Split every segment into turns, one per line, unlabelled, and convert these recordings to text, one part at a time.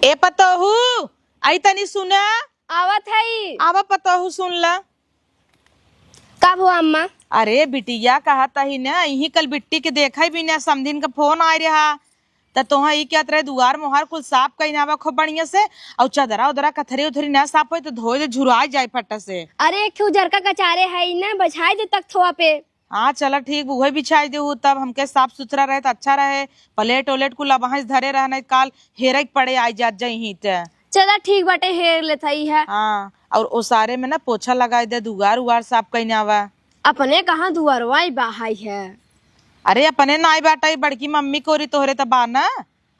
ए पतोहू आई तनी सुना।
आवत है।
आवा पतोहू सुन ला।
कब हुआ अम्मा?
अरे बिटिया कहता ही ना यही कल बिट्टी के देखा ही भी ना समधिन का फोन आ रहा तो तोहा ई क्या तरह दुआर मोहर कुल साफ कई ना खूब बढ़िया से और चदरा उदरा कथरी उथरी ना साफ हो तो धोए दे झुरा जाए फटा से।
अरे एक झरका कचारे है ना बछाई दे तक थोआ पे।
हाँ चला ठीक वही बिछाई दे तब हमके साफ सुथरा रहे तो अच्छा रहे। प्लेट ओलेट कुल अब धरे रहना काल हेरे पड़े आई जात जाही ते।
चला ठीक बाटे हेर लेता ही है।
हाँ और ओसारे में ना पोछा लगाई दे दुआर उगार साफ कई ना आवा।
अपने कहाँ दुआरवा बाहाई है।
अरे अपने ना आई बाटा बड़की मम्मी कोरी तोहरे तबा ना।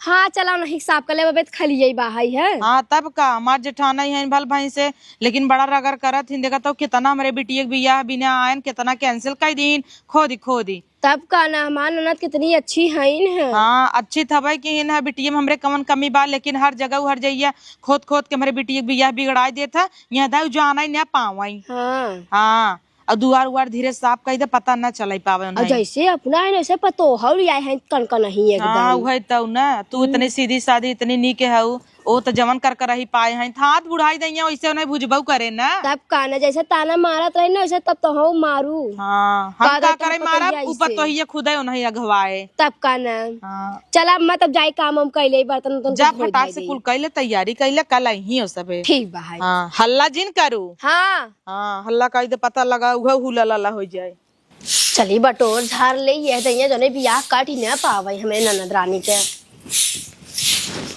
हाँ चला नहीं साफ कर ले खलिए बाहाई है।
हाँ तब का हमार जेठाना ही है भल भाई से लेकिन बड़ा रगर करत हिंदे का तो कितना हमारे बिटिया बियाह बिना आयन कितना कैंसिल कर दीन खोदी
तब का ना हमार ननद कितनी अच्छी है।
हाँ अच्छी थबा की इन है बिटिया में हमरे कमन कमी बा लेकिन हर जगह हर जइया खोद के हमारे बिटिया बियाह बिगड़ा देता यहाँ दाऊ जाना ही ना पावाई। हाँ और दुआर उआर धीरे साफ कर दे पता न चल पावे।
जैसे अपना है वैसे पतोहर आए हैं कनका नहीं एकदम।
हाँ वही तो ना तू इतनी सीधी सादी इतनी नीक है ओ तो जमन कर ही पाए हैं हाथ बुढ़ाई दैया वैसे उन्हें भुजबऊ करे ना।
तब काना जैसे ताना मारत रही ना वैसे तब तो हो मारू।
हाँ हम का करे मारा ऊपर तो ही खुद नहीं अगवाए
तब काना।
हाँ
चला मैं तब जाई काम हम कैले बर्तन
जा फटाक से कुल कैले तैयारी कैले कल ही हो सब।
ठीक बा।
हाँ हल्ला जिन करू।
हाँ
हाँ हल्ला कर दे पता लगा हुला लला हो जाए।
चली बटोर झाड़ ले ये दैया जने बियाह काट ही ना पावे हमें ननद रानी के।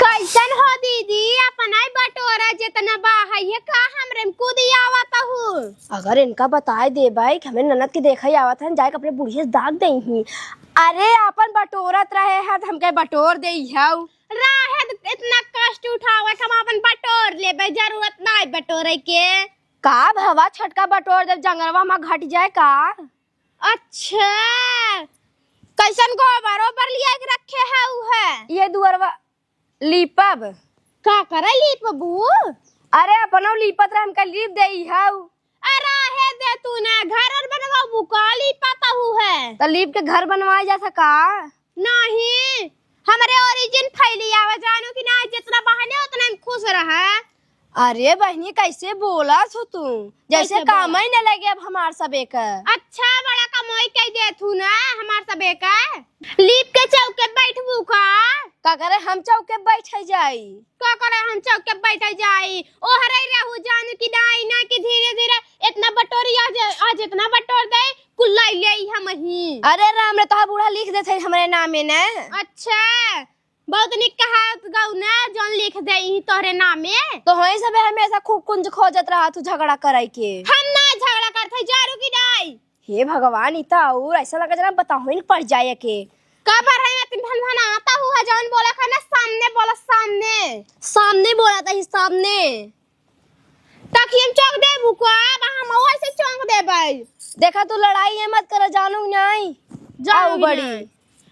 कैसन हो दीदी अपना बटोरा जितना बाहाई है का हमरे को दिया आवत हूँ। अगर इनका बताए दे भाई हमें ननद के देखा ही आवत है जाए अपने बुढ़िया दाग दे ही। अरे अपन बटोरत रहे है हमके बटोर दे रहे इतना कष्ट उठावत हम अपन बटोर ले जरूरत ना बटोरे के। का भवा छटका बटोर जब जंगलवा में घट जाए का। अच्छा कैसन गोबरो पर लिया के रखे है उ है ये दुअरवा लीपब का करे लीपबू। अरे अपनो लीपत रहे हमका लीप देई है। अरे है दे तू ना घर और बनवाबू का लीपता हु है तो लीप के घर बनवाए जा सका नहीं। हमरे ओरिजिन फैली आवे जानू कि ना जितना बहाने उतना हम खुश रहा। अरे बहनी कैसे बोला छो तू जैसे काम ही न लगे अब हमार सबे का। अच्छा बड़ा कमाई कह दे तू ना हमार सबे का। लीप के चौके बैठबू का करे हम चौके बैठे जाई का करे हम चौके बैठे जाई ओ हरे रहू जानू कि दाई ना कि धीरे धीरे इतना बटोरी आज इतना बटोर दे कुल लाई ले हम ही। अरे राम रे तो बूढ़ा लिख देथे हमरे नाम में ना। अच्छा बहुत निक कहावत गाऊ ना जोन लिख दे ही तोरे नामे तो होई सब हमेशा खूब कुंज खोजत रहा तू झगड़ा कराई के। हम ना झगड़ा करथे जारू की दाई। हे भगवान इता और ऐसा लगा जना बताओ ही पड़ जाए के का पर है तुम भन आता हुआ जोन बोला खाना सामने बोला सामने बोला था ही सामने ताकि हम चौक दे बुका हम वैसे चौक दे भाई। देखा तू लड़ाई है मत कर जानू नहीं जाओ बड़ी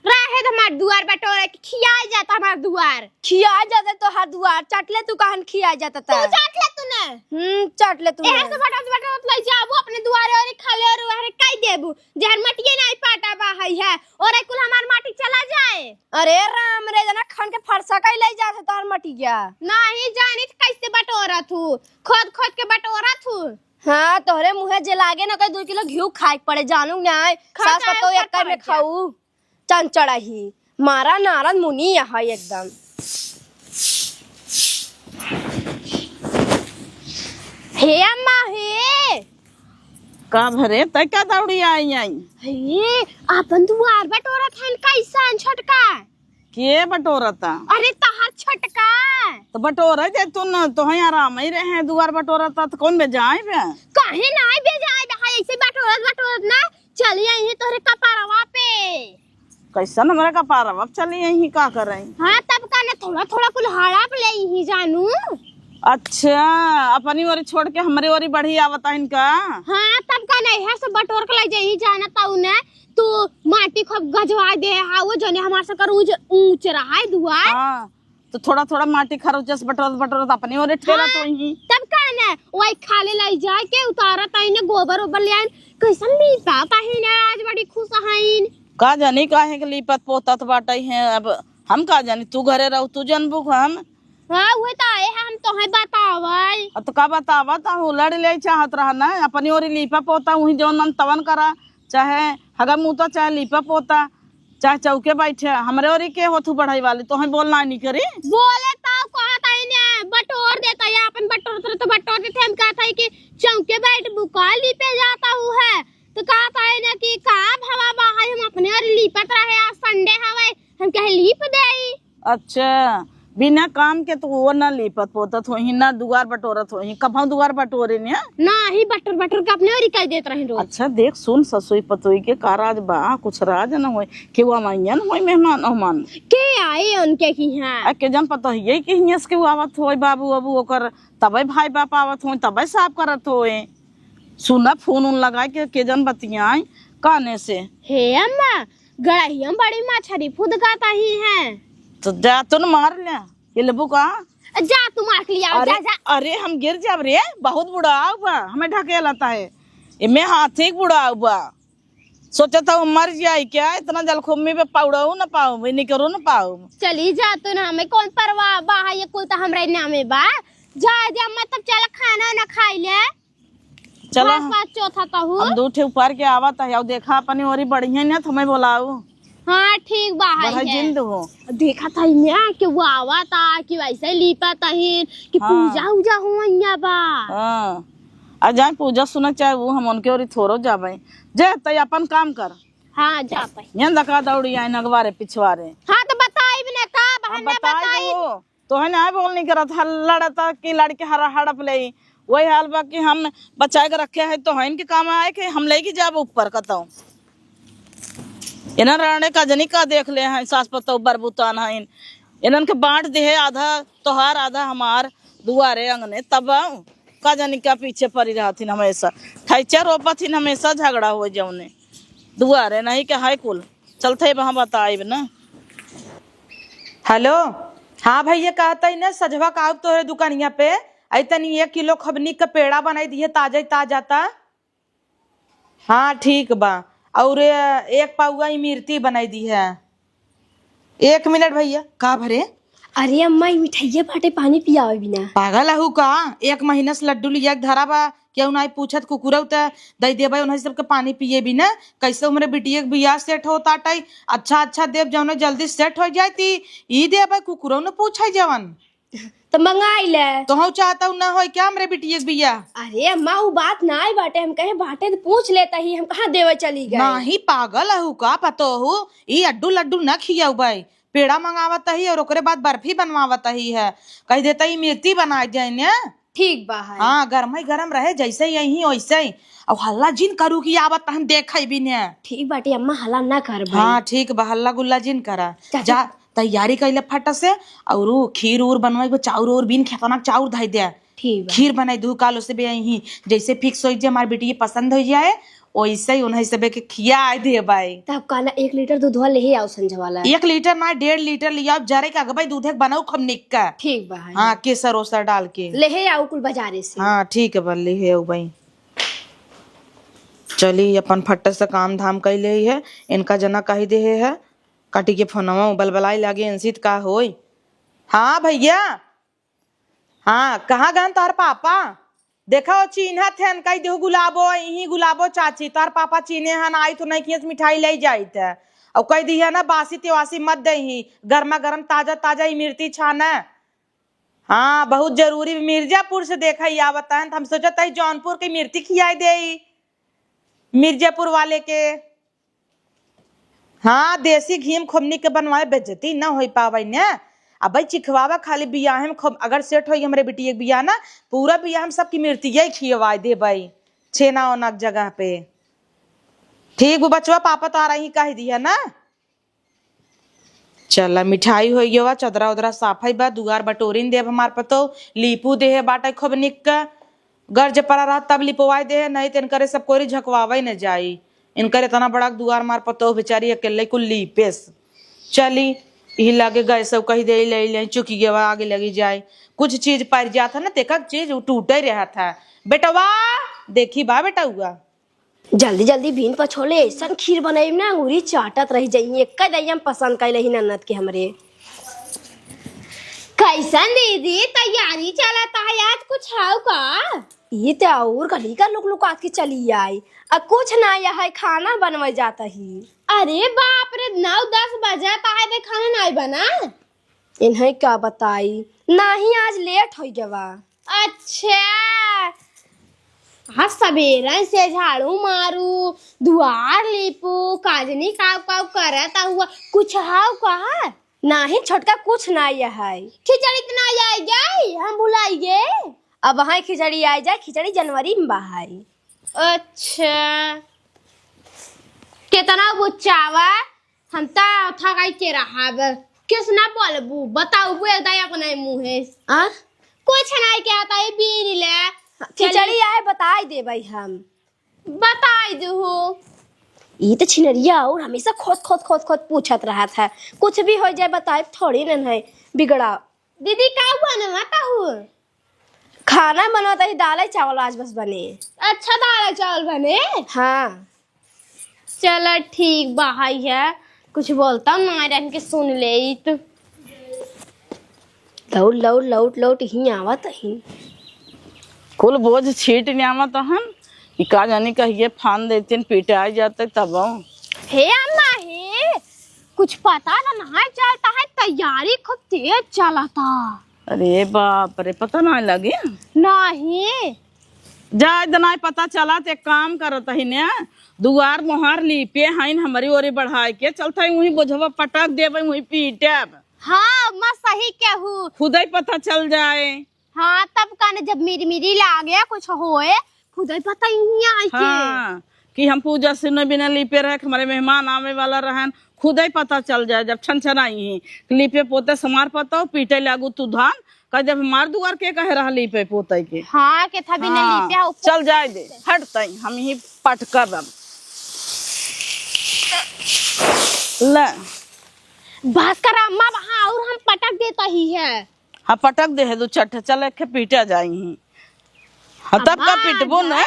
रहे हमार दुआर बटोरे खिया जाता हमार दुआर खिया जाता तो हर दुआर चटले तू कहन खिया जाता था तू चट ले तूने चट ले तू एहर से बटोर ले जाबू अपने दुआरे और खा ले और हरे काई देबू जहर मटिए नहीं पाटा बाहई है और कुल हमार माटी चला जाए। अरे राम रे जना खन के फरसा कई ले जात तार मटिया नहीं जानी कैसे बटोरा तू खोद के बटोरा तू। हाँ तोहरे मुंहे जे लागे ना कोई 2 किलो घी खाए पड़े जानू ना सास पतो एक में खाऊ चंचड़ा ही मारा नारद मुनि यहाँ एकदम। हे अम्मा हे
का भरे तय का दौड़ी आई
हे अपन दुआर बटोरा थन कैसा छटका
के बटोरता।
अरे तहार छटका
तो बटोर जे तू न तो है आराम ही रहे दुआर बटोरता तो कौन बे जाए बे
काहे ना बे जाए ऐसे बटोरत ना चली आई तोरे कपारवा पे
कैसन हमरा का पारव अब चली यही का कर रही।
हाँ तब का ना थोड़ा कुल हड़प ले ही जानू।
अच्छा अपनी ओरी छोड़ के हमारी ओरी बढ़ी आवता इनका।
हाँ तब का नहीं है सब बटोर के ले जाई जाना ताऊ ने तू माटी खूब गजवा दे हा वो जने हमार से कर ऊंच रहा है दुआर।
हां तो थोड़ा माटी खरोचस बटोरत अपनी ओरी ठेला तो ही
तब का ना वही खाली लाई जाए के उतारत आइने गोबर ओबर ले आइन कैसन ली पाता है ना आज बड़ी खुश हईन
का जानी काहे के लिपत पोतत बाटे हैं। अब हम का जानी तू घरे रहो तू जनबू हम
हाँ वही तो आए हैं हम तुम्हें बतावल।
तो का बतावा ता लड़ ले चाहत रहा ना अपनी ओर लीपा पोता वही जौन मन तवन करा, चाहे हगा मुता चाहे लीपा पोता चाहे चौके बैठे, हमरे ओरी के होथू बढ़ाई वाली तो हम बोलना नहीं करी।
बोले तो कहता ही ने बटोर देता है अपन बटोर तो बटोर देते हम कहता है कि चौके बैठ बुकाली पे जाता हूँ है तो कहता है ना कि का हवा बाहर हम अपने और लिपत रहे आज संडे हवे हम कहे लिप देई।
अच्छा बिना काम के तो वो ना लीपत पोतत होही ना दुआर बटोरत होही, कभा दुआर बटोरे ने
ना ही बटोर बटोर के अपने और ही कर देत रहे रोज।
अच्छा देख सुन ससुई पतोई के का राज बा, कुछ राज न होय कि वो मैयन होय मेहमान ओमान
के आए उनके की हैं
के जन पता ही कि हियस के आवत होय बाबू अबू ओकर तबे भाई बाप आवत होय तबे साफ करत होय। सुना फोन उन लगा के जन बतियाई काने से।
हे अम्मा गड़ाही बड़ी मछली फुद गाता ही है
तो जा तो न मार ले ये लेबू का
जा तू मार लिया
अरे
जा जा।
अरे हम गिर जाब रे, बहुत बुढ़ा बा हमें ढके लाता है इमे हाथी बुढ़ा बा, सोचा था मर जाए क्या इतना जलखुम्मी पे पाउड़ाऊ न पाऊ नहीं करो न पाऊ।
चली जा तू ना हमें कौन परवाह बा ये कुल तो हमरे नामे बा जा जा मतलब चल खाना ना खाई ले
चलो
बात चौथा तो
हम दो ठे ऊपर के आवत है देखा अपनी ओरी बढ़िया ने तुम्हें बोलाऊ।
हाँ ठीक बा
बड़ा
है
जिंद हो
देखा था इन्हें कि वो आवा था कि वैसे लिपा तहीन कि
हाँ।
पूजा उजा हुआ बा।
हाँ आ जाए पूजा सुना चाहे वो हम उनके ओरी थोरो जाबे जे तय अपन काम कर।
हाँ जाता है
ये दका दौड़ी आई नगवारे पिछवारे।
हाँ तो बताई भी ना का बहन बताई
तो है ना बोल नहीं करत लड़ता कि लड़के हरा हड़प ले वही हाल बा कि हम बचाए के रखे है तो है इनके काम आए कि हम लेके जाब ऊपर कतौ इन्हन रहने का जनी का देख ले हैं सास पतो बरबुतान है इन्हन के बांट दे है आधा तोहार आधा हमार दुआरे अंगने तब का जनी का पीछे पड़ी रहा थी हमेशा ठैचा रोपा थी हमेशा झगड़ा हो जौने दुआरे नहीं के हाय कुल चलते वहां बताइब ना।
हेलो हाँ भैया कहता ना सजवा का तोहरे दुकानिया पे तनी 1 किलो खबनी का पेड़ा बनाई दिए ताजा ताजा ता। हाँ ठीक बा और 1 पाउआ इमरती बनाई दी है। 1 मिनट भैया का भरे।
अरे अम्मा मिठाइया बाटे पानी पियावे बिना
पागल हूँ का 1 महीना से लड्डू लिया के धरा बा क्यों ना पूछत कुकुरा दई देबा उन्हें सबके पानी पिए भी ना कैसे उमरे बिटिया के बियाह सेट होता टाई अच्छा अच्छा देव जौन जल्दी सेट हो जाती ई देबा कुकुरो ने पूछा जवन
तो मंगाई ले
तो हम चाहता हूँ ना हो क्या हमरे बिटिया के बियाह।
अरे अम्मा वो बात ना आई बाटे हम कहे बाटे तो पूछ लेता ही हम कहाँ देवे चली गए
नाही पागल हूँ का पतो हूँ ई अड्डू लड्डू न खिया भाई पेड़ा मंगावत ही और ओकरे बाद बर्फी बनवावत ही है कह देता ही मिर्ती बना जाए ने।
ठीक बा है
हाँ गरम ही गरम रहे जैसे यही वैसे ही और हल्ला जिन करू की आवत हम देखे भी ने।
ठीक बाटे अम्मा हल्ला ना कर भाई।
हाँ ठीक बा हल्ला गुल्ला जिन करा जा तैयारी कैले फट से और खीर उर बनवाई चाउर और बीन खेतना चाउर धई दे
ठीक बा
खीर बनाई दू कालो से यही जैसे फिक्स हो जाए हमारी बेटी पसंद हो जाए वैसे ही उन्हें सब के खिया दे भाई।
तब कहना 1 लीटर दूध ले ही आओ संजय वाला
1 लीटर ना 1.5 लीटर लिया जरे का भाई दूध बनाऊ खमनिक का।
ठीक बा है
हाँ केसर ओसर डाल के
ले ही आओ कुल बाजारे से।
हाँ ठीक है बल्ली है भाई चली अपन फट्ट से काम धाम कैले है इनका जना कही दे है काटी के फोनवा बलबलाई लागे इंसित का होई। हाँ भैया हाँ कहाँ गन तार पापा देखो चिन्ह थे कही देहु गुलाबो यही गुलाबो चाची तार पापा चीने हन आई तो नहीं किए मिठाई ले जाइत है और कह दी है ना बासी त्योसी मत दही गर्मा गर्म ताजा ताजा इमरती छाना। हाँ बहुत जरूरी मिर्जापुर से देखा ही आवत है हम सोचता है जौनपुर के मिर्ती खियाई दे मिर्जापुर वाले के। हाँ देसी घी खोमनी के बनवाए बेजती न हो पावे न अब भाई चिखवावा खाली बियाह में अगर सेट हो हमारे बेटी एक बियाह ना पूरा बियाह हम सबकी मिर्तिया ही खियवा दे भाई छेना ओना जगह पे। ठीक वो बचवा पापा तो आ रही कह दिया ना। चला मिठाई हो गया चदरा उदरा साफाई बा दुआर बटोरिन देव हमार पतो लीपू दे है बाटा खूब निक का गर्ज पड़ा रहा तब लिपवाई दे नहीं तो इनकरे सब कोई झकवावा न जाई इनकर इतना बड़ा दुआर मार पतो बेचारी अकेले कुल लीपेस चली यही लगे गए सब कही दे ले चुकी गया आगे लगी जाए कुछ चीज पर जाता ना देखा चीज टूटे रहा था बेटवा देखी बा बेटा हुआ
जल्दी जल्दी भीन पछोले ऐसा खीर बनाई ना अंगूरी चाटत रही जाइए एक दइया पसंद कैले ही नन्नत के हमरे। कैसन दीदी तैयारी चलता है आज कुछ हाउ का? ये तो और गली का लोग लोग आके चली आई। अब कुछ ना है खाना बनवे जाता ही। अरे बाप रे 9-10 बजे है खाना नहीं बना। इन्हें क्या बताई नहीं आज लेट हो गया। अच्छा हाँ सवेरे से झाड़ू मारू दुआर लीपू काजनी काव काव करता हुआ कुछ हाउ कहा नहीं छोटका कुछ नहीं है। खिचड़ी इतना आई जाए हम भुलाइए। अब वहाँ खिचड़ी आ जाए खिचड़ी जनवरी में बहाई। अच्छा कितना बुच्चावा हम ता था गई के रहा किस ना बोलबू बताऊ एकदम अपने मुंह है कुछ नहीं क्या आता है बीर ले खिचड़ी आए बताई दे भाई हम बताई दू। ये तो छिनरिया और हमेशा खोद पूछत रहा था कुछ भी हो जाए बताए थोड़ी न है बिगड़ा। दीदी का बनवाता हूँ खाना बनवाता ही दाल चावल आज बस बने। अच्छा दाल चावल बने हाँ चलो ठीक बाहर है कुछ बोलता हूँ ना रहन के सुन ले तो लौट ही आवत ही
कुल बोझ छीट न्यामत हन का जानी कहिए फान देते पीटे आ जाते तब
हे अम्मा हे कुछ पता ना चलता है तैयारी खूब तेज चलता।
अरे बाप रे पता नहीं लगे
नहीं
जा इतना पता चला ते काम करत ही ने दुआर मोहार लीपे हइन हमारी ओरे बढ़ाए के चलता है वही बोझवा पटक देवे वही पीटे।
हाँ मैं सही कहूँ
खुद ही पता चल जाए।
हाँ तब कहने जब मेरी लागे कुछ होए खुद ही पता ही आई
हाँ कि हम पूजा से न बिना लीपे रहे हमारे मेहमान आवे वाला रहन खुद ही पता चल जाए जब छन आई ही लीपे पोते समार पता पीटे लागू तू धान कह जब हमार दुआर के कहे रहा लीपे पोते के
हाँ के था बिना लीपे
चल जाए दे हटतई हम ही पटकब ले
भास्कर अम्मा वहाँ और हम पटक देता ही है।
हाँ पटक दे दो चट चल के पीटे जाई हाँ तब का पिटबो न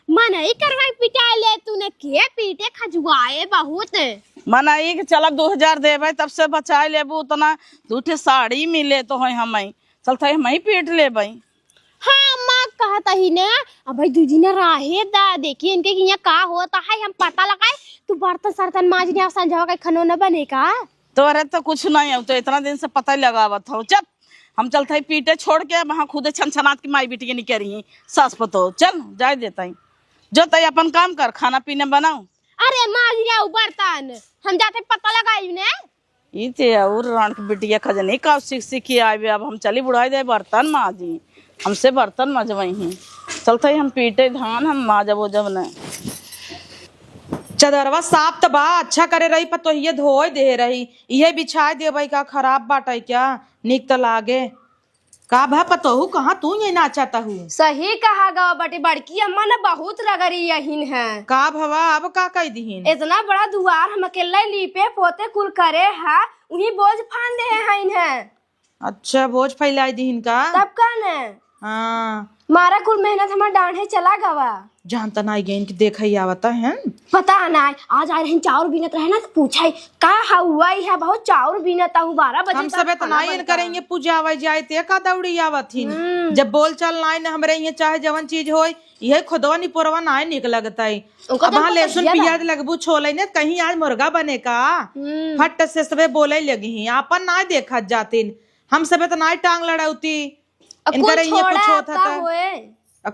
मनाई करवाई पिटा ले तूने के पीटे खजुआए बहुत
मनाई के चलब 2000 देवे तब से बचाए लेबू उतना दूठे साड़ी मिले तो है हम चलता हम ही पीट लेबै।
हाँ माँ कहता ही ना अब भाई दूजी ने राहे दा देखिए इनके कि यहाँ का होता है हम पता लगाए तू बर्तन सर्तन माजने आप संझावा का खाना न बने का
तो अरे तो कुछ नहीं है तो इतना दिन से पता ही लगावत हो चप हम चलते ही पीटे छोड़ के वहाँ खुद छनछनात की माई बेटी के निकल रही सास पतो चल जाए देता ही जो तय अपन काम कर खाना पीने बनाओ।
अरे माजने बर्तन हम जाते पता लगाई ने
इते और रण की बिटिया खजने का सीखी आवे अब हम चली बुढ़ाई दे बर्तन माजी हमसे बर्तन मजवई ही चलते ही हम पीटे धान हम माजबो जब न
चदरवा साफ तो बा अच्छा करे रही पर तो ये धोए दे रही ये बिछाए दे भाई का खराब बाटे क्या निक तो लागे का भा पतोहू कहाँ तू ये नाचाता हूँ।
सही कहा गा बटे बड़की अम्मा ने बहुत रगड़ी यहीन है
का भवा अब का कह दीन
इतना बड़ा दुआर हम अकेले लीपे पोते कुल करे है उन्हीं बोझ फान दे है इन्हें।
अच्छा बोझ फैलाई दीन का
तब का ने
हाँ
मारा कुल मेहनत हमारा डांढे चला गवा
जानता ना गेन की देख ही आवता है
पता ना आज आए रहे चाउर बीनत रहे ना तो पूछा का हुआ है बहुत चाउर बीनता हूँ 12 बजे
हम सब इतना ही करेंगे पूजा आवे जाए ते का दौड़ी आवत ही जब बोल चल नाई न हमरे ये चाहे जवन चीज होय ये खुदवा नि पुरवा नाय निक लगता है अब हाँ लहसुन प्याज लगबू छोले ने कहीं आज मुर्गा बने का फट से सबे बोले लगी आपन ना देखत जातिन हम सब इतना टांग लड़ाउती इनकर ये कुछ होता था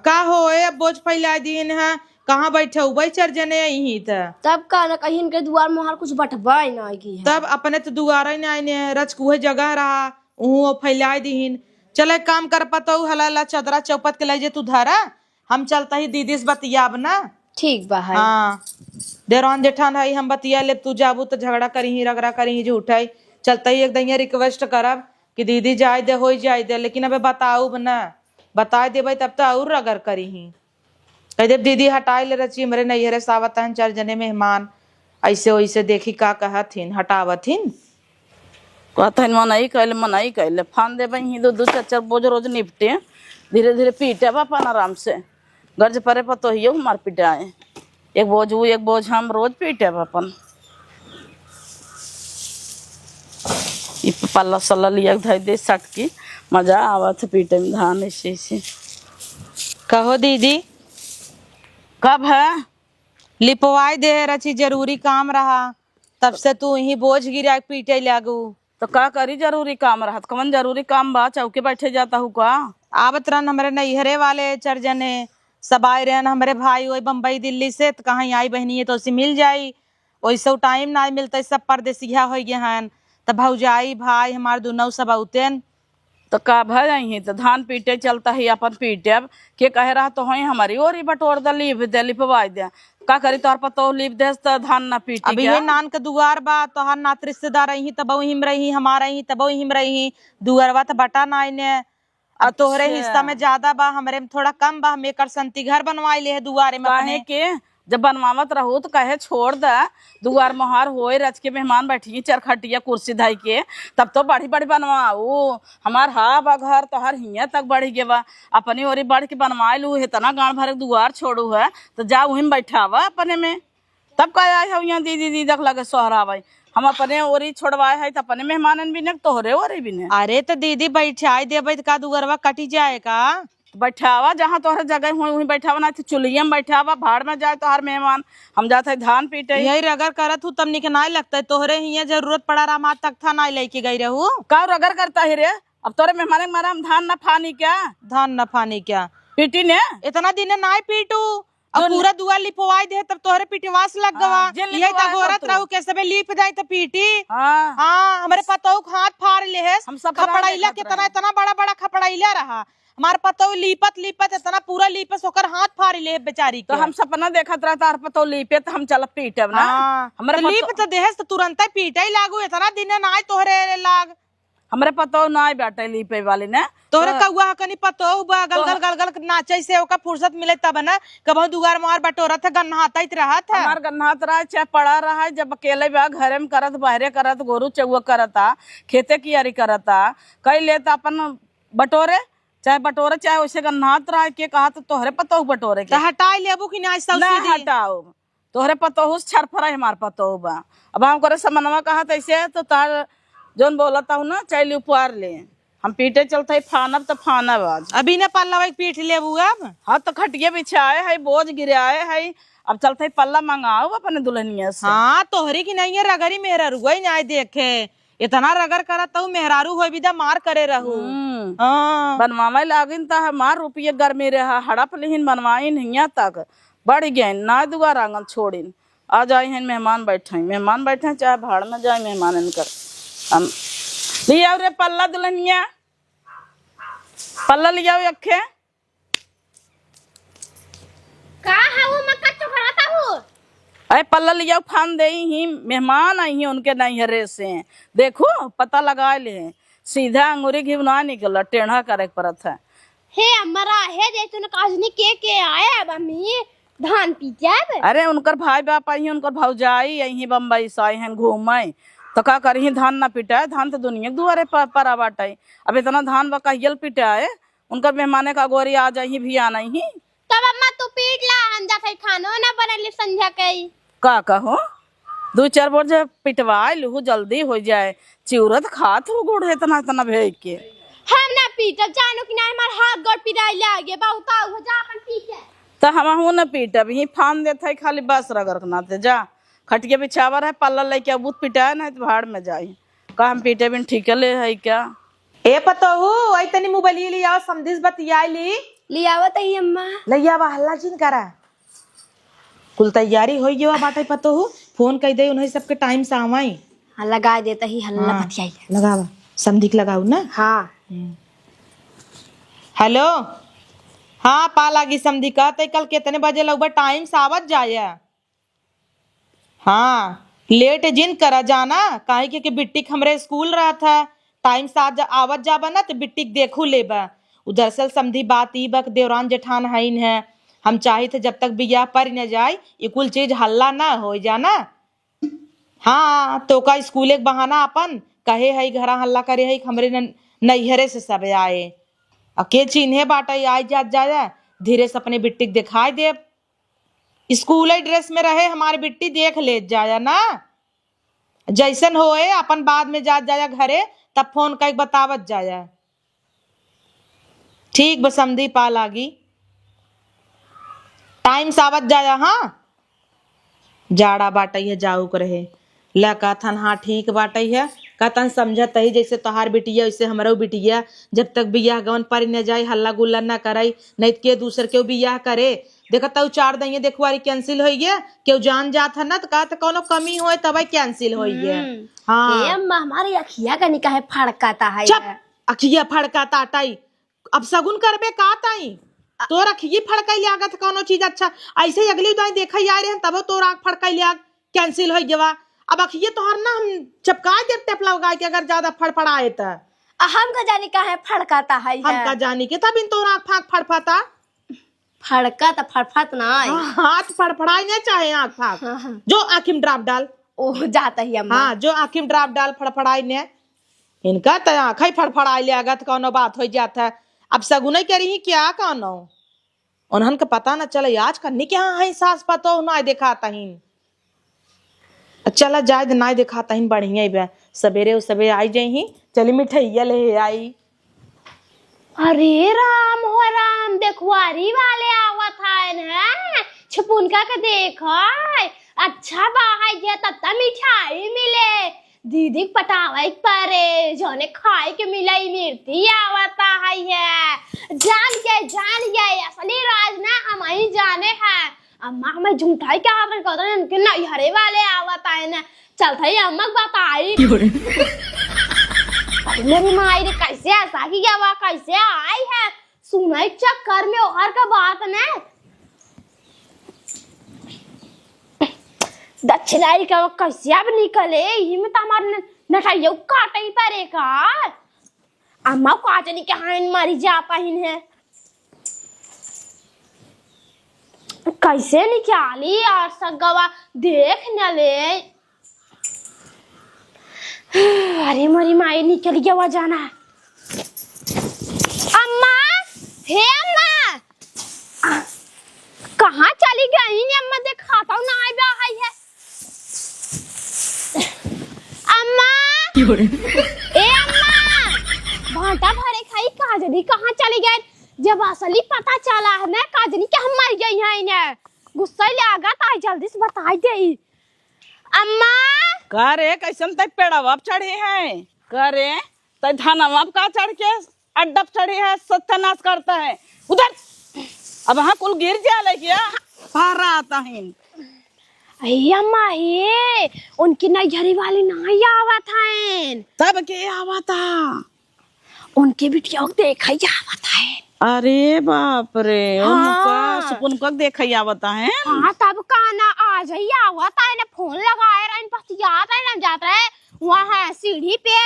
का होए अब बोझ फैला दीन है कहाँ बैठे उबई चर जने यही था
तब का न कहीं इनके द्वार मोहर कुछ बटवाई ना की है
तब अपने तो दुआर ही ना ने रच कुहे जगह रहा ऊ फैला दीन चले काम कर पतो हला चदरा चौपत के ले जे तू धरा हम चलता ही दीदी से बतियाब ना
ठीक बा है
हाँ देरान जेठान है हम बतिया ले तू जाबू तो झगड़ा करी रगड़ा करी झूठा ही चलता ही एक दिन रिक्वेस्ट करब कि दीदी जाए दे हो जाए दे लेकिन अबे बताऊ ना बता देवे तब तो और रगर करी ही कह दे दीदी हटाए ले रची मेरे नैहरे सावत हैं 4 जने मेहमान ऐसे वैसे देखी का कहथिन हटावथिन
कहथिन मनाई कैले फान देवे ही 2 4 बोझ रोज निपटे धीरे धीरे पीटे अपन आराम से गर्ज परे पतो ही हमार पिटाए एक बोझ वो एक बोझ हम रोज पीटे अपन ये पल्ला सल्ला लिया धर दे सट की मजा आवत पीटे में धान ऐसे
कहो दीदी,
कब है
लिपवाई दे रची जरूरी काम रहा, तब से तू यही बोझ गिरा के पीटे लागू।
तो का करी जरूरी काम रहत कवन जरूरी काम बा चौके बैठे जाता हूँ का
आवत रहन हमरे नैहरे वाले 4 जने, सब आए रहन हमरे भाई वही बम्बई दिल्ली से, तो कहीं आई बहनी है तो उसे मिल जाई, वैसे टाइम ना मिलता, सब परदेसिया हो गए हैं, तब भौजाई भाई हमारे दोनों सब औतेन।
तो का भर आई तो धान पीटे चलता है अपन पीटे अब के कह रहा तो है हमारी और ही बटोर द लीप दे लिपवाई दे का करी तोहर पतो लीप दे तो धान ना पीटे
अभी ये नान के दुआर बा, तोहर नात रिश्तेदार रही तब हिम रही, हमारा ही तब हिम रही, दुआरवा तो बटा ना ने, और तोहरे हिस्सा में ज्यादा बा, हमरे में थोड़ा कम बा, हम एकर संती घर बनवाई ले है दुआरे में
काहे के जब बनवावत रहो तो कहे छोड़ द दुआर मोहार होए रच के मेहमान बैठी चरखटिया कुर्सी धाई के तब तो बड़ी बड़ी बनवाओ हमार हा बा घर तो हर हिया तक बढ़ी गे बा अपनी ओरी बढ़ के बनवा लू इतना गाँव भर दुआर छोड़ू है तो जा वही में बैठावा अपने में तब कह आए हो यहाँ दीदी दीदक लगे सोहरावा हम अपने ओरी छोड़वाए है तो अपने मेहमान भी ने तोहरे ओरी भी ने।
अरे तो दीदी बैठाई देबे तो का दुआरवा कटी जाए का,
बैठावा जहाँ तोहर जगह हुई वहीं बैठावा ना तो चुलिया में बैठावा भाड़ में जाए तो हर मेहमान हम जाते है धान पीटे
यही रगर करत हूँ तब निके नहीं लगता है, तोहरे ही जरूरत पड़ा रहा मात तक था नहीं लेके गई रहू
का रगर करता है रे अब तोरे मेहमान के मारा हम धान न फानी क्या
धान न फानी क्या
पीटी ने
इतना दिन नहीं पीटू, अब पूरा दुआ लिपवाई दे तब तोहरे पिटवास लग गवा, यही तो गोरत रहू के सबे लिप जाए तो पीटी। हाँ हमारे पतों हाथ फाड़ ले है,
हम सब
खपड़ाइला कितना इतना बड़ा बड़ा खपड़ाइला रहा, हमारे पतो लिपत लिपत इतना पूरा लिपस होकर हाथ फाड़ ले बेचारी
तो हम सपना देखत रहता हर पतो लिपे तो हम चल पीटे ना
हमारे लिप तो देहस तो तुरंत ही पीटे ही लागू, इतना दिन ना तोहरे लाग
हमरे पतो ना बैठे लिपे वाली ने
तोहरे कौआ कनी पतो गलगल गलगल नाचे से ओका फुर्सत मिले तब ना कबो दुआर मोहर बटोरा था गन्हात रहा था
हमार गन्हात रहा चाहे पड़ा रहा जब अकेले बा घरे में करत बाहरे करत गोरू चौआ करता खेते की यारी करता कई लेता अपन बटोरे चाहे बटोरे चाहे वैसे गन्हात रहा के कहा तो तोहरे पतो बटोरे के
हटाई लेबू कि ना सब
नहीं हटाओ तोहरे पतो छरफरा हमार पतो बा अब हम करे समनवा कहा ऐसे तो तार जोन बोलता हूँ ना चाहे उपवार ले हम पीटे चलते फानब तो फानब आज
अभी न पल्ला पीट लेबू अब
हाँ तो खटिया बिछाए है बोझ गिराए है अब चलते पल्ला मंगाओ अपने दुल्हनिया से।
हाँ तोहरी की नहीं है रगरी मेहरारू ही नहीं देखे इतना रगर करत तो मेहरारू हो विदा मार करे रहू
बनवावे लागिन तो हमार रुपये गर्मी रहा हड़प लिहिन बनवाई नहीं तक बढ़ गए ना दुआर आंगन छोड़िन आ जाए हैं मेहमान बैठे चाहे भाड़ में जाए मेहमान इनकर हम लिया रे पल्ला दुल्हनिया पल्ला लिया अखे
का हूँ मैं कच्चो कराता हूँ
अरे पल्ला लिया फान दे ही मेहमान आई ही उनके नैहरे से देखो पता लगा ले सीधा अंगूरी घी ना निकला टेढ़ा करे परत है
हे हमारा हे दे तूने काजनी के आया मम्मी धान पीटे
अरे उनकर भाई बाप आई उनकर भौजाई यही बम्बई से आई हैं घूमे तो का करी धान ना पिटाए धान तो दुनिया दुआरे पर बाटे अब इतना धान बा कहियल पिटाए उनकर मेहमाने का गोरी आ जाही भी आना ही
तब अम्मा तू पीट ला हम जाते खानो ना बनली संध्या कई
का कहो 2-4 बोर जब पिटवाए लू जल्दी हो जाए चिउरत खात हो गुड़ इतना इतना भेज के
हम ना पीटब जानो कि ना हमार हाथ गोड़ पिराई लागे बहुता हो जा अपन पीटे
तो हम हूँ न पीटब ही फान देते है खाली बस रगर के नाते जा खटिया बिछावर है पल्ला लेके अबूत पिटाए ना तो भाड़ में जाए का हम पीटे बिन ठीक ले है क्या
ए पतोहू आई तनी मोबाइल लिया समझिस बतियाई
लियावत है अम्मा
लैया बा हल्ला जिन करा कुल तैयारी हो गई बाटे पतोहू फोन कह दे उन्हें सबके टाइम से आवाई
हाँ लगा देता ही हल्ला बतियाई
लगावा समधिक लगाऊ ना
हाँ
हेलो हाँ पा लागी समधिका ते कल कितने बजे लगभग टाइम से आवत जाए हाँ लेट जिन करा जाना काहे के बिट्टी हमरे स्कूल रहा था टाइम से आवत जाबा ना तो बिट्टी देखू लेबा दरअसल समझी बात ई बक देवरान जेठान हईन है हम चाहे थे जब तक बिया पर न जाए ये कुल चीज हल्ला ना हो जाना हाँ तो का स्कूल एक बहाना अपन कहे है घरा हल्ला करे है हमरे नैहरे से सब आए के चिन्हे बाटा आई जात जाए धीरे से अपने बिट्टी दिखाई दे स्कूल ड्रेस में रहे हमारी बिट्टी देख ले जाया ना जैसन होए अपन बाद में जात जाया घरे तब फोन कई बतावत जाया। ठीक बसमदी पा लागी, टाइम सावत जाया। हाँ जाड़ा बाटई है जाऊ कर रहे ला कहथन। हाँ ठीक बाटई है कहतन, समझत ही जैसे तोहार बिटिया वैसे हमरो बिटिया। जब तक बियाह गवन पर न जाए हल्ला गुल्ला न करई, नहीं के दूसर के बियाह करे। देखत तू चार दइए देखवारी कैंसिल हो गया, केहू जान जात है ना तो कहत कोनो कमी होए तब कैंसिल हो गया। हाँ
ए अम्मा हमारी अखिया का निकाह फड़काता है।
चप अखिया फड़का ताटाई, अब सगुन करबे का ताई तोर अखिए फड़काई लागत कोनो चीज। अच्छा ऐसे ही अगली उदाई देखा आ रहे तब तोर आँख फड़काई लाग कैंसिल हो गया। अब अखिए तोहर ना हम चपका दे टेप लगा के अगर ज्यादा फड़फड़ाए त
हम का जाने का है फड़काता है।
हम का जानी के तब इन तोर आँख फाँक फड़फाता।
फड़का तो फड़फट ना है।
हाथ फड़फड़ाई नहीं चाहे आँख फाँक। जो आँखिम ड्राप डाल।
ओह जाता ही अम्मा।
हाँ जो आँखिम ड्राप डाल फड़फड़ाई ने इनका तो आँख ही फड़फड़ाई लागत कोनो बात हो जाता है। अब सगुन करी क्या कौनो उन्हन का पता न चले आज करनी के हाँ है सास पतो ना दिखाता ही। चला जाए ना दिखाता ही बढ़िया बे सवेरे सवेरे आई जाही। चली मिठाइया ले आई।
अरे राम हो राम, देखवारी वाले आवत है छपुनका के देख। अच्छा बाहर जे तब मिठाई मिले दीदी पटावे परे जोने खाए के मिलाई मिर्ती आवता है। जान गए असली राज ना हम ही जाने हैं। अम्मा हमें झूठाई क्या हाथ में कहते हैं उनके नैहरे वाले आवता है ना। चलता ही अम्मा बताई मेरी माई ने कैसे ऐसा किया हुआ कैसे आई है सुनाई चक्कर में ओहर का बात ना। दक्षिणाई का कैसे अब निकले ही में तो हमारे नटाइयो काटे परे का। अम्मा को आज नहीं कहा मारी जाता ही है कैसे निकाली और सगवा देख न ले। अरे मेरी माई निकल गया हुआ जाना। अम्मा हे अम्मा कहाँ चली गई अम्मा दिखाता हूँ ना आई है। अम्मा ए अम्मा भांटा भरे खाई काजनी कहाँ चली गए। जब असली पता चला है ना काजनी के हम मर गई है इन्हें गुस्सा लागत आई जल्दी से बता दे। अम्मा
का रे कैसन तक पेड़ावा चढ़े हैं करे तय धानवा का चढ़ के अड्डा चढ़े है सत्यानाश करता है उधर। अब हाँ कुल गिर जाए क्या फारा आता है।
अम्मा ये उनकी नैहरी वाली नहीं आवत है
तब के आवा था
उनके बिटिया देखा ही आवत है।
अरे बाप रे उनका देखा ही आवता है।
हाँ तब काना आज ही आवत है ना फोन लगाए रहे पतियात है ना जाता है वहाँ सीढ़ी पे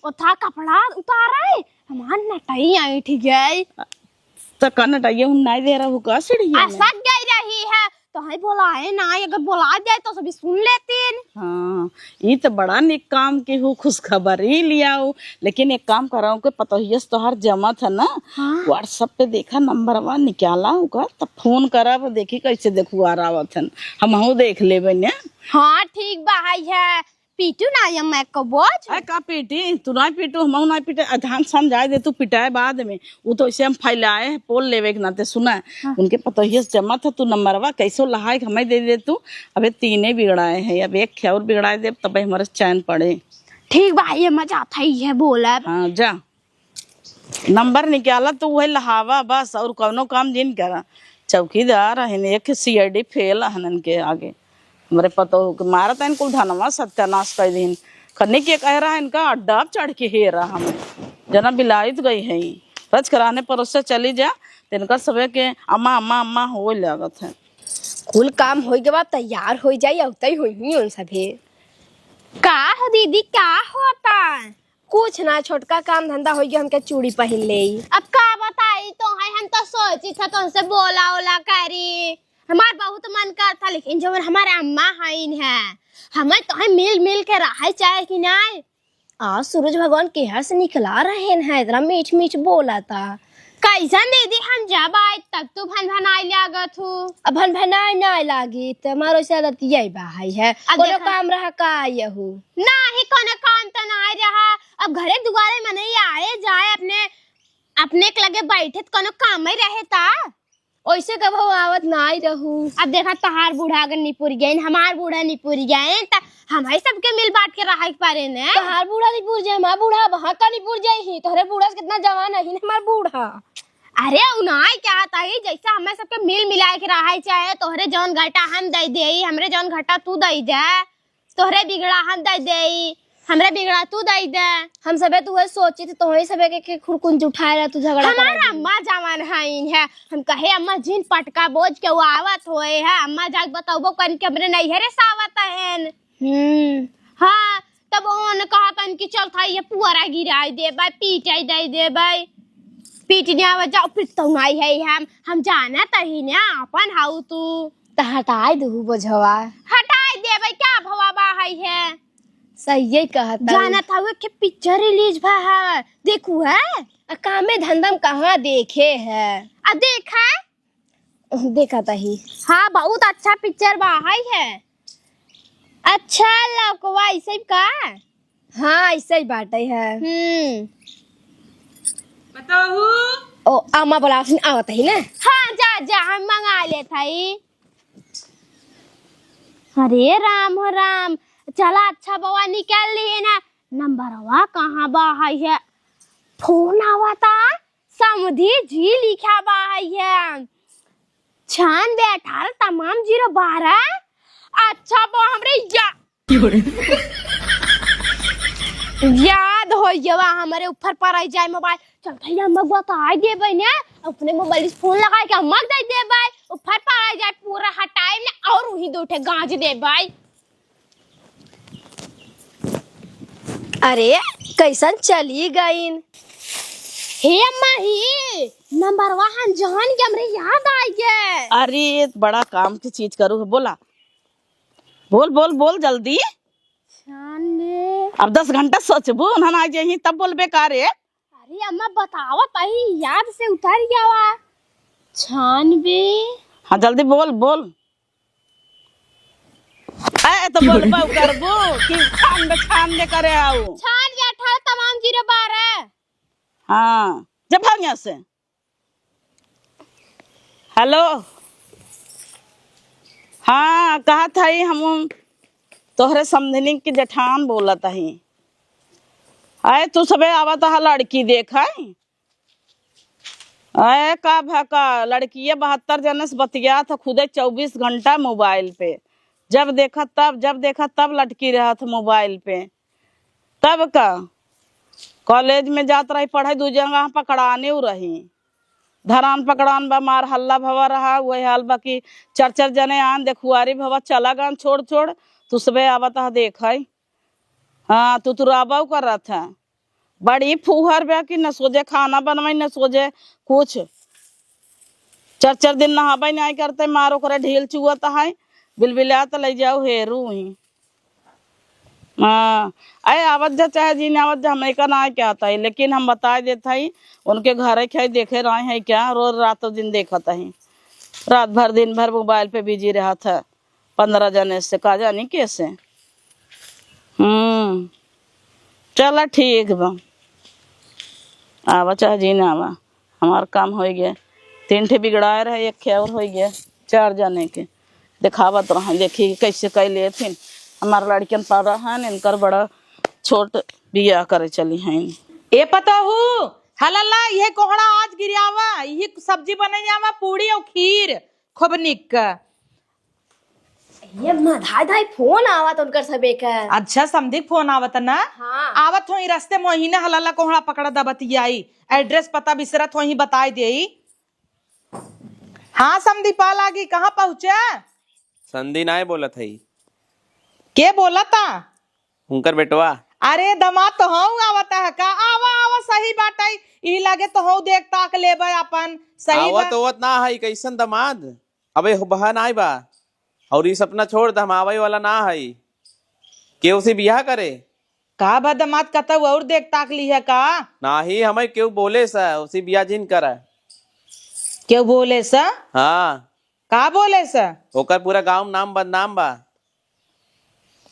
उठा कपड़ा उतारा है हमार नटाई आई ठीक है
तो कन्नटाइए नहीं दे रहा होगा सीढ़िया
ऐसा गई रही है तो है बोला है ना अगर बुला जाए तो सभी सुन लेते।
हाँ ये तो बड़ा निक काम के हो खुशखबर ही लिया हो। लेकिन एक काम कर रहा हूँ पता ही तो हर जमा था ना। हाँ? व्हाट्सएप पे देखा नंबर वा निकाला होगा तब फोन करा देखी कैसे देखू आ रहा था हम देख ले बने।
हाँ ठीक बाई है पीटू ना मैं को बोझ
है का पीटी तू ना पीटू हम ना पीटे अधान समझाए दे तू पिटाए बाद में वो तो ऐसे हम फैलाए पोल लेवे के नाते सुना। हाँ। उनके पता ही जमा था तू नंबरवा कैसो लहाए हमें दे दे तू अबे तीने बिगड़ाए हैं अब एक ख्याल बिगड़ाए दे तब हमारे चैन पड़े।
ठीक भाई मजा आता ही है बोला।
हाँ जा नंबर निकाला तो वही लहावा बस और कौनो काम दिन करा चौकीदार है एक CID फेल हनन के आगे हमारे पतो मारा था इनको धनवा सत्यानाश कर दिन करने के कह रहा है इनका अड्डा चढ़ के हे रहा हमें जना बिलाइत गई है रच कराने पर उससे चली जा तो इनका सब के अम्मा अम्मा अम्मा हो लागत है।
कुल काम हो गया तैयार हो जाये अवता ही हुई उन सभी का हो दीदी क्या होता कुछ ना छोटका काम धंधा हो गया हमके चूड़ी पहन ले। अब का बताई तो है हम तो सोची था तुमसे बोला ओला करी हमार बहुत मन करता लेकिन जो हमारे अम्मा है हमें तो है मिल मिल के रहा चाहे कि नहीं। आज सूरज भगवान के यहाँ से निकला रहे हैं इतना मीठ मीठ बोला था कैसन दीदी हम जब आए तब तू भन भनाई लागत हूँ। अब भन भनाई नहीं लागी तो हमारो से यही बाहर है कोनो काम रहा का यहू नहीं कोनो काम तो नहीं रहा। अब घरे दुआरे में नहीं आए जाए अपने के लगे बैठे तो कोनो काम ही रहे ता ओइसे कब हो आवत नहीं रहू। अब देखा तहार बूढ़ा अगर निपुर गए हमार बूढ़ा निपुर गए त हमारे सबके मिल बांट के रहा पारे ने। तहार बूढ़ा निपुर जाए हमार बूढ़ा वहां का निपुर जाए ही तोहरे बूढ़ा से कितना जवान है हमार बूढ़ा। अरे उनाई क्या था ही जैसा हमें सबके मिल मिलाए के रहा चाहे तोहरे जौन घाटा हम दे दे हमरे जौन घाटा तू दे दे तोहरे बिगड़ा हम दे दे हमरे बिगड़ा तू दे दे। हम सबे तू सोची थी तोहरे सबे के खुरकुंज उठाए रहा तू झगड़ा। हमारा अम्मा जवान है हम कहे अम्मा जिन पटका बोझ के वो आवत होए है अम्मा जाके बताओ कन के हमरे नहीं है सावत है। हाँ तब उन्होंने कहा था कि चल था ये पुअरा गिराई दे भाई पीटाई दे दे भाई पीटने आवा जाओ पिटतो नहीं है हम जाना तही ना अपन हाउ तू तो हटाई दू बोझवा हटाई दे भाई क्या भवा बाहई है। सही कहता जाना था वो के पिक्चर रिलीज भा है देखू है कामे धंधम कहाँ देखे है आ देखा देखा तही। हाँ बहुत अच्छा पिक्चर बाहई है अच्छा लौकवा ऐसे का। हाँ ऐसे ही बाटे है।
बताओ
ओ अम्मा बोला आवत है ना। हाँ जा जा हम मंगा ले थाई। अरे राम हो राम चला अच्छा बवा निकाल लिए ना नंबरवा कहाँ बाहई है फोन आवता समधी जी लिखा बाहई है 9618 तमाम 012 अच्छा बो हमरे याद हो जवा हमारे ऊपर पर आई जाए मोबाइल चल भैया अम्मा बताई दे भाई ने अपने मोबाइल से फोन लगा के अम्मा दे दे भाई ऊपर पर आई जाए पूरा हटाए ने और वही दो ठे गांज दे भाई। अरे कैसन चली गईन हे अम्मा ही नंबर वहां जान के हमरे याद आई गए।
अरे बड़ा काम की चीज करू बोला बोल बोल बोल जल्दी अब 10 घंटा सोचबू उन्हन आ जाही तब बोलबे का रे।
अरे अम्मा बतावत आई याद से उतर गया वा 96।
हाँ जल्दी बोल बोल ए तो बोलबा करबू कि छान दे करे आऊ
9618 तमाम 012।
हाँ जब भाग यहाँ से हेलो हाँ कहा था ही हम तोहरे समझनी की जेठान बोलत ही आए तू सबे आवत हा लड़की देख आए का भका लड़की 72 जने से बतिया था खुदे 24 घंटा मोबाइल पे जब देखा तब लटकी रहा था मोबाइल पे। तब का कॉलेज में जात रही पढ़ाई 2 जगह पकड़ाने रही धरान पकड़ान बा मार हल्ला भवा रहा वही हाल बाकी 4 जने आन देखुआरी भवा चला गान छोड़ तू सबे आवत हा देख हाँ तू तुराबा कर रहा था बड़ी फूहर बे कि न सोचे खाना बनवाई न सोचे कुछ 4 दिन नहाबे नहीं करते मारो करे ढील चुआता है बिलबिला तो ले जाओ हेरू ही। हाँ अरे आवत जा चाहे जी ने आवत जा हमें का ना क्या आता है लेकिन हम बता देता ही उनके घर के देखे रहे हैं क्या रोज रातों दिन देखा था ही रात भर दिन भर मोबाइल पे बिजी रहा था 15 जने से का जानी कैसे। चला ठीक बा आवा चाहे जी ना आवा हमारा काम हो गया 3 ठे बिगड़ाए रहे 1 और हो गया 4 जने के दिखावत रहा देखी कैसे कैले थे हमारा लड़कियन पढ़ रहा है इनकर बड़ा छोट बिया करे चली हैं
ए पता हूँ हलला ये कोहड़ा आज गिरावा ये सब्जी बने जावा पूड़ी और खीर खूब निक का।
ये धाई फोन आवत उनकर सबे का।
अच्छा समझी फोन आवत ना।
हाँ।
आवत हो रास्ते मोहिना हलला कोहड़ा पकड़ा दबतियाई एड्रेस पता बिसरत हो ही बताई दे। हाँ समझी पा लागी कहाँ पहुँचे
संधी नाय बोला थी
के बोला था
उनकर बेटवा।
अरे दमाद तो हूँ आवता है का आवा आवा सही बात है ई लगे तो हूँ देख ताक ले अपन सही
आवत ओवत ना है कैसन दमाद अबे बहन आई बा और ये सपना छोड़ दम आवे वाला ना है के उसे बियाह करे
का बदमात कतौ और देख ताक ली है का
ना ही हमें क्यों बोले सा उसी बियाह जिन करे
क्यों बोले सा?
हाँ,
का बोले सा?
ओकर पूरा गांव में नाम बदनाम बा।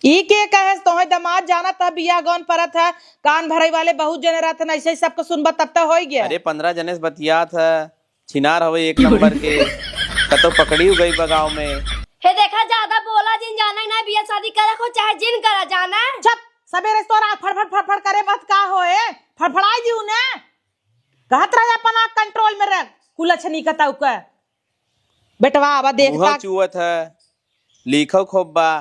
ई के कहे तोहे दामाद जाना था बिया गौन परत है, कान भरे वाले बहुत जने रहते ऐसे ही सबको सुनबा तब तक हो गया।
अरे 15 जने से बतियात है, छिनार हवे एक नंबर के, कतो पकड़ी हो गई बा गाँव में।
हे देखा ज्यादा बोला जिन जाना ही ना बिया शादी करे को चाहे जिन करा जाना।
छप सबेरे तोरा फड़फड़ फड़फड़ करे बात का होए, फड़फड़ाई दिउ ने, कहत रहे अपना कंट्रोल में रख, कुलछनी कताउ का बेटवा आवा देखता
मुँह चुवत है, लिखो खूब बा।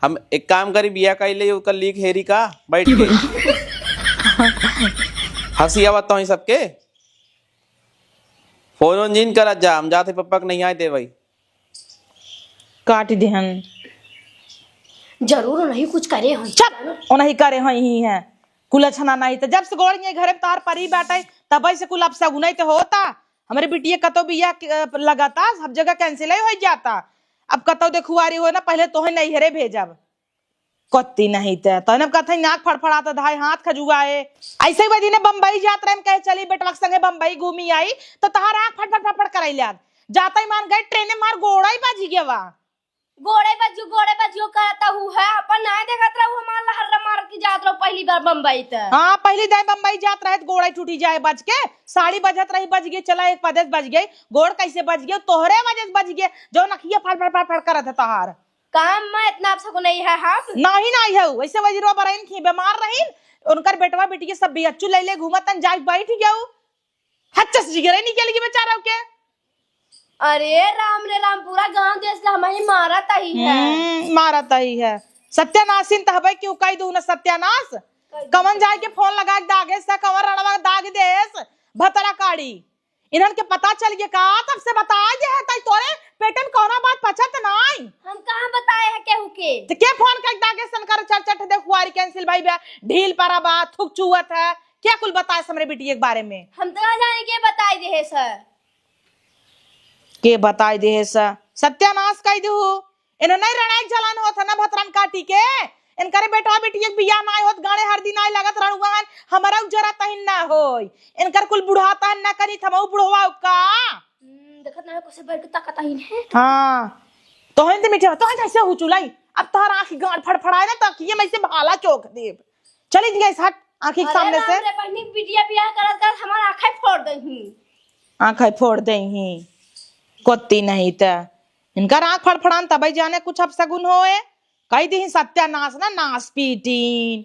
हम एक काम करी, बिया कैले ओकर लिख हेरी का बैठ के हंसी आवत तो सबके। फोन ओन जिन करत जा, हम जाते पप्पा के नहीं आए दे भाई।
काट देहन।
जरूर नहीं कुछ करे हो।
छप ओ नहीं करे ही है, कुलछना नहीं तो जब से गोड़िए घर में तार परी बैठे तब से कुल अब सगुनाई तो होता। हमारे बिटिया कतो बिया लगाता सब जगह कैंसिल ही हो जाता। अब कतो देखुआरी हो ना पहले तो नहीं हेरे भेजब कत्ती नहीं तो न कथे नाक फड़फड़ाता धाय हाथ खजुआए। ऐसे ही वही ने बम्बई जात रहे कहे चली बेटवा संगे बम्बई घूमी आई तो तहार आंख फटफट फटफट कराई लाग जाता ही मान गए ट्रेने मार गोड़ा ही बाजी गया वा।
गोड़े बजियो करता हूँ है अपन ना देखत रहू हमार लहर मार के जात रहो पहली बार बम्बई त।
हाँ पहली दाई बम्बई जात रहे गोड़ा ही टूटी जाए बज के, साड़ी बजत रही बज गई, चला एक पदेस बज गई, गोड़ कैसे बज गई तोहरे वजह से बज गए जो नखिया फड़ फड़ फड़ करत है तहार।
काम में इतना आप सको नहीं है हम
नहीं है वैसे वजीरो बरइन थी बीमार रहीन उनकर बेटवा बेटी सब भी अच्छू ले घूमतन जाग बैठ गयो हच्चस जिगरे निकल गई बेचारा के।
अरे राम रे राम पूरा गांव देश का हमारी मारत ही है।
मारत ही है सत्यानाशीन तहबे क्यों कह दू न सत्यानाश कमन जाए के फोन लगा के दागे से कवर रड़वा दाग देस भतरा काड़ी इन्हन के पता चल गया का तब से बता जे है तई तोरे पेटन कोना बात पछत नहीं
हम कहां बताए है केहू के
तो के फोन कर दागे सनकर चट देखुआरी कैंसिल भाई बा ढील पारा बा थुक चुवत है क्या कुल बताए हमरे बेटी के बारे में।
हम तो जाने के बताई दे है सर
के बताई दे है सत्यानाश कह दू इन नहीं रणैक जलन होत ना भतरन काटी के इनकरे बेटा बेटी एक बिया ना होत गाड़े हर दिन आई लगत रणुआन हमारा जरा तहिन ना होय इनकर कुल बुढ़ाता ना करी थमऊ बुढ़वा का
देखत ना कोसे बैठ के ताकत ही है।
हां तो हिंद मीठे तो ऐसे हो चुलाई अब तोहर आंख गांठ फड़फड़ाए ना तो ये मैं से भाला चौक देब चली गई हट आंखी के सामने से।
अरे पहनी बिटिया बियाह करत कर हमार आंखें फोड़ दही
आंखें फोड़ दही कोत्ती नहीं त इनकर आंख फड़फड़ान तब जाने कुछ अब सगुन होए कह दी सत्यानाश ना नाश पीटीन।